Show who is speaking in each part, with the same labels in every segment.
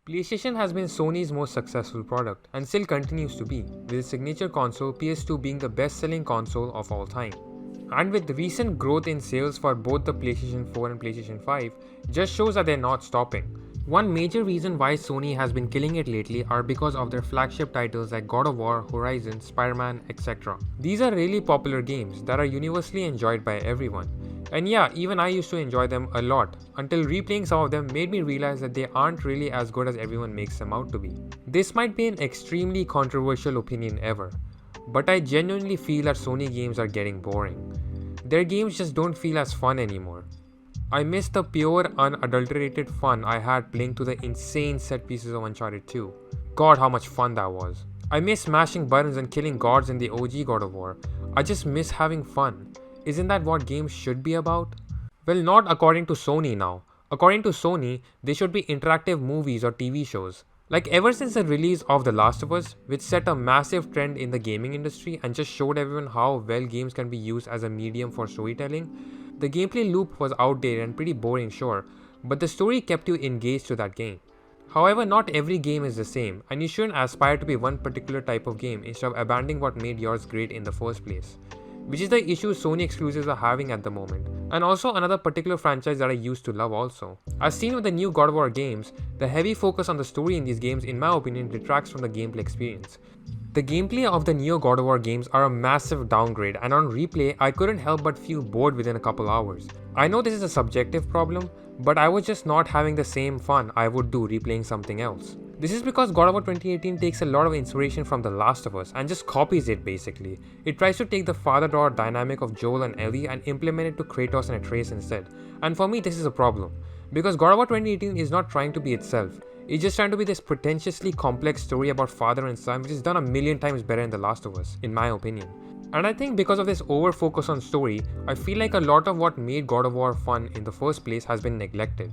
Speaker 1: PlayStation has been Sony's most successful product and still continues to be, with its signature console PS2 being the best-selling console of all time. And with the recent growth in sales for both the PlayStation 4 and PlayStation 5, just shows that they're not stopping. One major reason why Sony has been killing it lately are because of their flagship titles like God of War, Horizon, Spider-Man, etc. These are really popular games that are universally enjoyed by everyone. And yeah, even I used to enjoy them a lot, until replaying some of them made me realize that they aren't really as good as everyone makes them out to be. This might be an extremely controversial opinion ever, but I genuinely feel that Sony games are getting boring. Their games just don't feel as fun anymore. I miss the pure, unadulterated fun I had playing to the insane set pieces of Uncharted 2. God, how much fun that was. I miss smashing buttons and killing gods in the OG God of War. I just miss having fun. Isn't that what games should be about? Well, not according to Sony now. According to Sony, they should be interactive movies or TV shows. Like ever since the release of The Last of Us, which set a massive trend in the gaming industry and just showed everyone how well games can be used as a medium for storytelling, the gameplay loop was outdated and pretty boring, sure, but the story kept you engaged to that game. However, not every game is the same, and you shouldn't aspire to be one particular type of game instead of abandoning what made yours great in the first place, which is the issue Sony exclusives are having at the moment, and also another particular franchise that I used to love also. As seen with the new God of War games, the heavy focus on the story in these games in my opinion detracts from the gameplay experience. The gameplay of the new God of War games are a massive downgrade, and on replay I couldn't help but feel bored within a couple hours. I know this is a subjective problem, but I was just not having the same fun I would do replaying something else. This is because God of War 2018 takes a lot of inspiration from The Last of Us and just copies it basically. It tries to take the father-daughter dynamic of Joel and Ellie and implement it to Kratos and Atreus instead. And for me this is a problem, because God of War 2018 is not trying to be itself. It's just trying to be this pretentiously complex story about father and son which is done a million times better in The Last of Us, in my opinion. And I think because of this over focus on story, I feel like a lot of what made God of War fun in the first place has been neglected.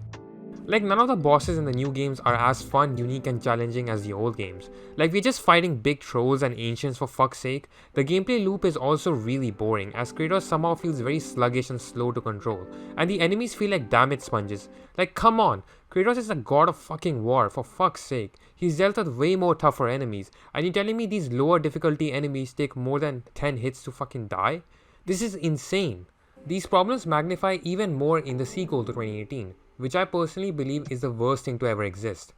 Speaker 1: Like none of the bosses in the new games are as fun, unique and challenging as the old games. Like we're just fighting big trolls and ancients for fuck's sake. The gameplay loop is also really boring as Kratos somehow feels very sluggish and slow to control. And the enemies feel like damage sponges. Like come on, Kratos is the god of fucking war, for fuck's sake. He's dealt with way more tougher enemies. And you're telling me these lower difficulty enemies take more than 10 hits to fucking die? This is insane. These problems magnify even more in the sequel to 2018. Which I personally believe is the worst thing to ever exist.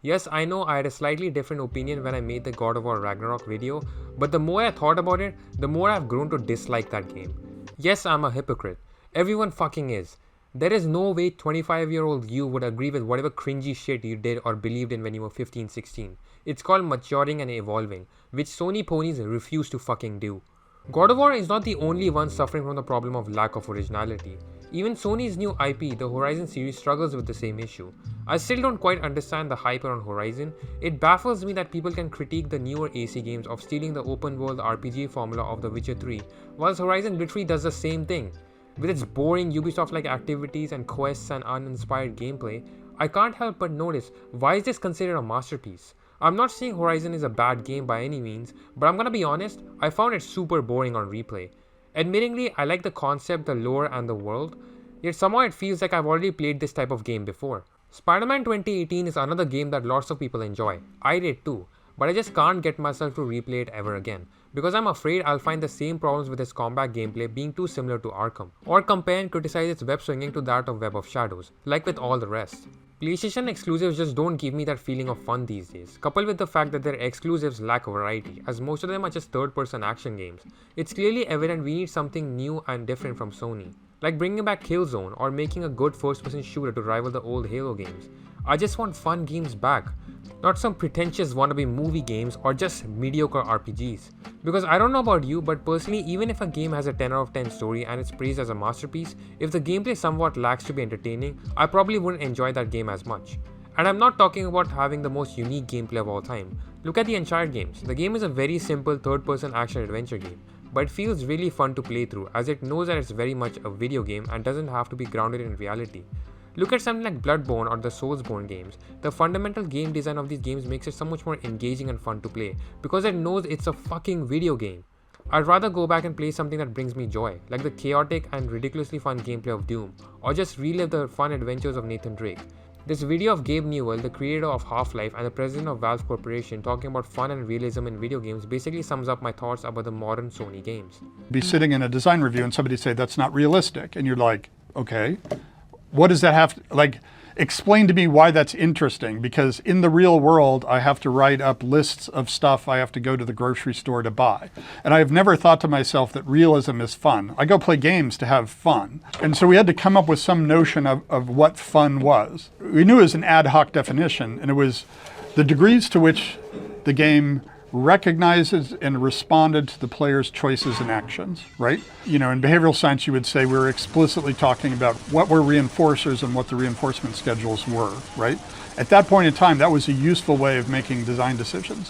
Speaker 1: Yes, I know I had a slightly different opinion when I made the God of War Ragnarok video, but the more I thought about it, the more I've grown to dislike that game. Yes, I'm a hypocrite. Everyone fucking is. There is no way 25-year-old you would agree with whatever cringy shit you did or believed in when you were 15, 16. It's called maturing and evolving, which Sony ponies refuse to fucking do. God of War is not the only one suffering from the problem of lack of originality. Even Sony's new IP, the Horizon series, struggles with the same issue. I still don't quite understand the hype around Horizon. It baffles me that people can critique the newer AC games of stealing the open world RPG formula of The Witcher 3, whilst Horizon literally does the same thing. With its boring Ubisoft-like activities and quests and uninspired gameplay, I can't help but notice, why is this considered a masterpiece? I'm not saying Horizon is a bad game by any means, but I'm gonna be honest, I found it super boring on replay. Admittingly, I like the concept, the lore and the world, yet somehow it feels like I've already played this type of game before. Spider-Man 2018 is another game that lots of people enjoy. I did too, but I just can't get myself to replay it ever again, because I'm afraid I'll find the same problems with its combat gameplay being too similar to Arkham, or compare and criticize its web swinging to that of Web of Shadows, like with all the rest. PlayStation exclusives just don't give me that feeling of fun these days, coupled with the fact that their exclusives lack variety, as most of them are just third-person action games. It's clearly evident we need something new and different from Sony, like bringing back Killzone or making a good first-person shooter to rival the old Halo games. I just want fun games back, not some pretentious wannabe movie games or just mediocre RPGs. Because I don't know about you, but personally, even if a game has a 10 out of 10 story and it's praised as a masterpiece, if the gameplay somewhat lacks to be entertaining, I probably wouldn't enjoy that game as much. And I'm not talking about having the most unique gameplay of all time. Look at the Uncharted games. The game is a very simple third-person action-adventure game, but it feels really fun to play through as it knows that it's very much a video game and doesn't have to be grounded in reality. Look at something like Bloodborne or the Soulsborne games. The fundamental game design of these games makes it so much more engaging and fun to play because it knows it's a fucking video game. I'd rather go back and play something that brings me joy, like the chaotic and ridiculously fun gameplay of Doom, or just relive the fun adventures of Nathan Drake. This video of Gabe Newell, the creator of Half-Life and the president of Valve Corporation, talking about fun and realism in video games basically sums up my thoughts about the modern Sony games.
Speaker 2: Be sitting in a design review and somebody say that's not realistic, and you're like, okay, what does that have to, like, explain to me why that's interesting, because in the real world I have to write up lists of stuff I have to go to the grocery store to buy. And I've never thought to myself that realism is fun. I go play games to have fun. And so we had to come up with some notion of what fun was. We knew it was an ad hoc definition, and it was the degrees to which the game recognizes and responded to the player's choices and actions, right? You know, in behavioral science, you would say we're explicitly talking about what were reinforcers and what the reinforcement schedules were, right? At that point in time, that was a useful way of making design decisions.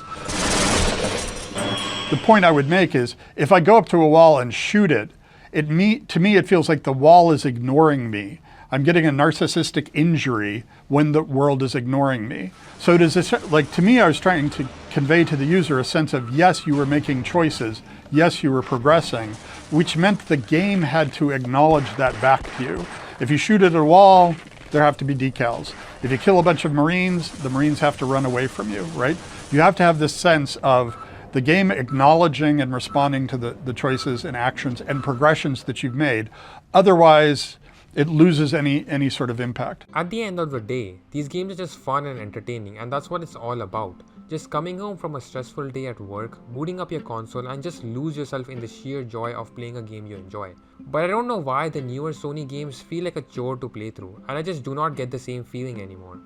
Speaker 2: The point I would make is, if I go up to a wall and shoot it, to me, it feels like the wall is ignoring me. I'm getting a narcissistic injury when the world is ignoring me. So does this, like, to me, I was trying to convey to the user a sense of, yes, you were making choices, yes, you were progressing, which meant the game had to acknowledge that back to you. If you shoot at a wall, there have to be decals. If you kill a bunch of Marines, the Marines have to run away from you, right? You have to have this sense of the game acknowledging and responding to the choices and actions and progressions that you've made. Otherwise, it loses any sort of impact.
Speaker 1: At the end of the day, these games are just fun and entertaining, and that's what it's all about. Just coming home from a stressful day at work, booting up your console, and just lose yourself in the sheer joy of playing a game you enjoy. But I don't know why the newer Sony games feel like a chore to play through, and I just do not get the same feeling anymore.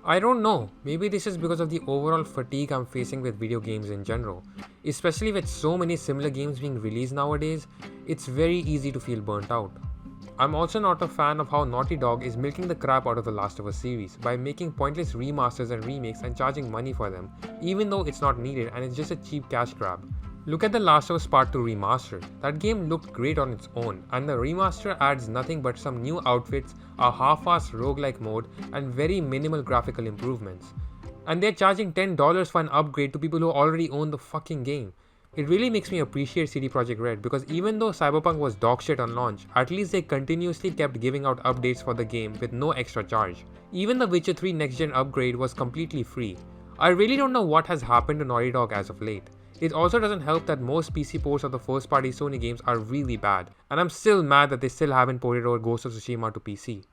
Speaker 1: I don't know, maybe this is because of the overall fatigue I'm facing with video games in general. Especially with so many similar games being released nowadays, it's very easy to feel burnt out. I'm also not a fan of how Naughty Dog is milking the crap out of the Last of Us series by making pointless remasters and remakes and charging money for them, even though it's not needed and it's just a cheap cash grab. Look at The Last of Us Part 2 Remastered. That game looked great on its own, and the remaster adds nothing but some new outfits, a half-assed roguelike mode, and very minimal graphical improvements. And they're charging $10 for an upgrade to people who already own the fucking game. It really makes me appreciate CD Projekt Red, because even though Cyberpunk was dogshit on launch, at least they continuously kept giving out updates for the game with no extra charge. Even the Witcher 3 next gen upgrade was completely free. I really don't know what has happened to Naughty Dog as of late. It also doesn't help that most PC ports of the first party Sony games are really bad, and I'm still mad that they still haven't ported over Ghost of Tsushima to PC.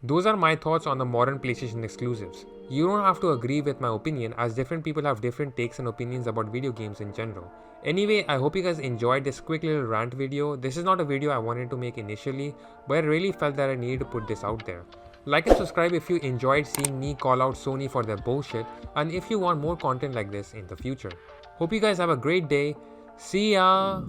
Speaker 1: Those are my thoughts on the modern PlayStation exclusives. You don't have to agree with my opinion, as different people have different takes and opinions about video games in general. Anyway, I hope you guys enjoyed this quick little rant video. This is not a video I wanted to make initially, but I really felt that I needed to put this out there. Like and subscribe if you enjoyed seeing me call out Sony for their bullshit, and if you want more content like this in the future. Hope you guys have a great day. See ya!